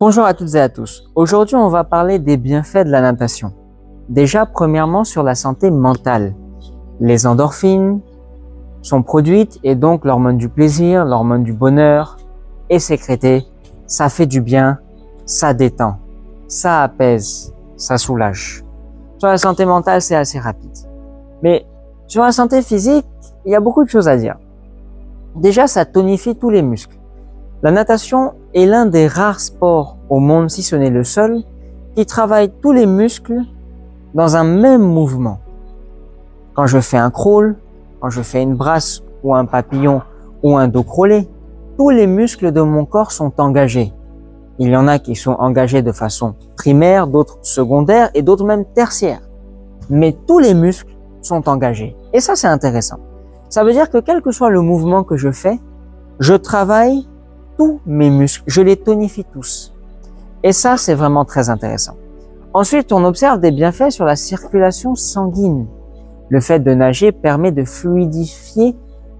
Bonjour à toutes et à tous. Aujourd'hui, on va parler des bienfaits de la natation. Déjà, premièrement, sur la santé mentale. Les endorphines sont produites et donc l'hormone du plaisir, l'hormone du bonheur est sécrétée. Ça fait du bien, ça détend, ça apaise, ça soulage. Sur la santé mentale, c'est assez rapide. Mais sur la santé physique, il y a beaucoup de choses à dire. Déjà, ça tonifie tous les muscles. La natation est l'un des rares sports au monde, si ce n'est le seul, qui travaille tous les muscles dans un même mouvement. Quand je fais un crawl, quand je fais une brasse ou un papillon ou un dos crawlé, tous les muscles de mon corps sont engagés. Il y en a qui sont engagés de façon primaire, d'autres secondaire et d'autres même tertiaire. Mais tous les muscles sont engagés. Et ça, c'est intéressant. Ça veut dire que quel que soit le mouvement que je fais, je travaille tous mes muscles, je les tonifie tous. Et ça, c'est vraiment très intéressant. Ensuite, on observe des bienfaits sur la circulation sanguine. Le fait de nager permet de fluidifier,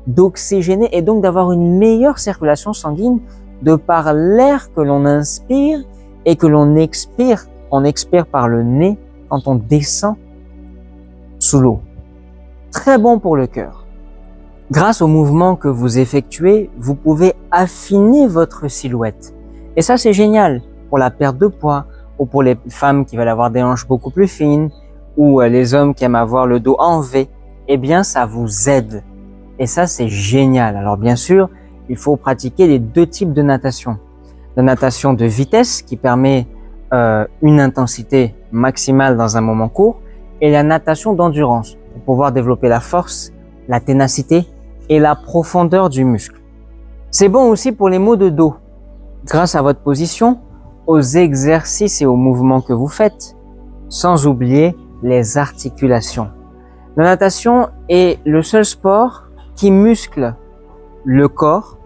d'oxygéner et donc d'avoir une meilleure circulation sanguine de par l'air que l'on inspire et que l'on expire. On expire par le nez quand on descend sous l'eau. Très bon pour le cœur. Grâce au mouvement que vous effectuez, vous pouvez affiner votre silhouette. Et ça, c'est génial pour la perte de poids ou pour les femmes qui veulent avoir des hanches beaucoup plus fines ou les hommes qui aiment avoir le dos en V. Eh bien, ça vous aide. Et ça, c'est génial. Alors, bien sûr, il faut pratiquer les deux types de natation. La natation de vitesse qui permet une intensité maximale dans un moment court et la natation d'endurance pour pouvoir développer la force, la ténacité et la profondeur du muscle. C'est bon aussi pour les maux de dos. Grâce à votre position, aux exercices et aux mouvements que vous faites, sans oublier les articulations. La natation est le seul sport qui muscle le corps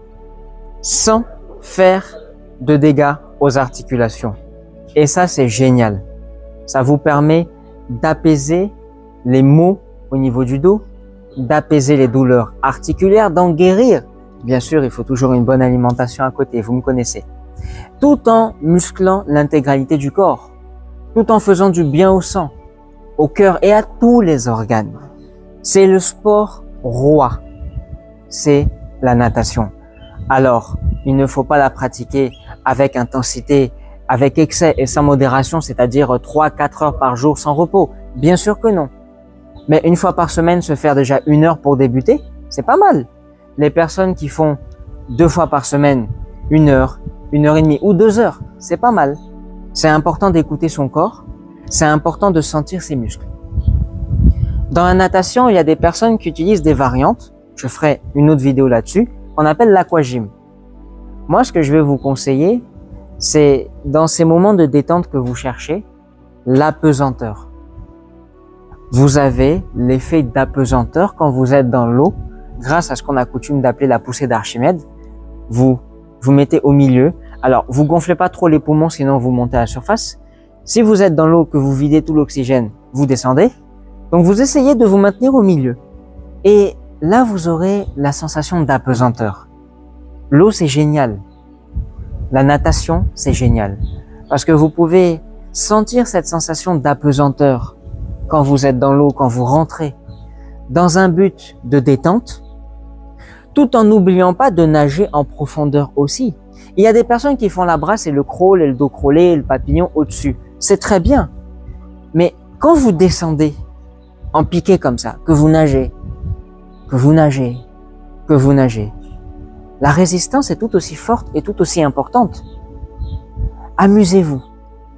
sans faire de dégâts aux articulations. Et ça, c'est génial. Ça vous permet d'apaiser les maux au niveau du dos, d'apaiser les douleurs articulaires, d'en guérir. Bien sûr, il faut toujours une bonne alimentation à côté, vous me connaissez. Tout en musclant l'intégralité du corps, tout en faisant du bien au sang, au cœur et à tous les organes. C'est le sport roi, c'est la natation. Alors, il ne faut pas la pratiquer avec intensité, avec excès et sans modération, c'est-à-dire 3-4 heures par jour sans repos. Bien sûr que non. Mais une fois par semaine, se faire déjà 1 heure pour débuter, c'est pas mal. Les personnes qui font 2 fois par semaine, 1 heure, 1 heure et demie ou 2 heures, c'est pas mal. C'est important d'écouter son corps, c'est important de sentir ses muscles. Dans la natation, il y a des personnes qui utilisent des variantes, je ferai une autre vidéo là-dessus, qu'on appelle l'aquagym. Moi, ce que je vais vous conseiller, c'est dans ces moments de détente que vous cherchez, l'apesanteur. Vous avez l'effet d'apesanteur quand vous êtes dans l'eau, grâce à ce qu'on a coutume d'appeler la poussée d'Archimède. Vous mettez au milieu. Alors, vous gonflez pas trop les poumons, sinon vous montez à la surface. Si vous êtes dans l'eau, que vous videz tout l'oxygène, vous descendez. Donc, vous essayez de vous maintenir au milieu. Et là, vous aurez la sensation d'apesanteur. L'eau, c'est génial. La natation, c'est génial. Parce que vous pouvez sentir cette sensation d'apesanteur quand vous êtes dans l'eau, quand vous rentrez, dans un but de détente, tout en n'oubliant pas de nager en profondeur aussi. Il y a des personnes qui font la brasse et le crawl et le dos crawlé et le papillon au-dessus. C'est très bien. Mais quand vous descendez en piqué comme ça, que vous nagez, que vous nagez, que vous nagez, la résistance est tout aussi forte et tout aussi importante. Amusez-vous,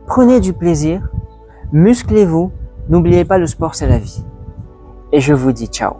prenez du plaisir, musclez-vous. N'oubliez pas, le sport, c'est la vie. Et je vous dis ciao.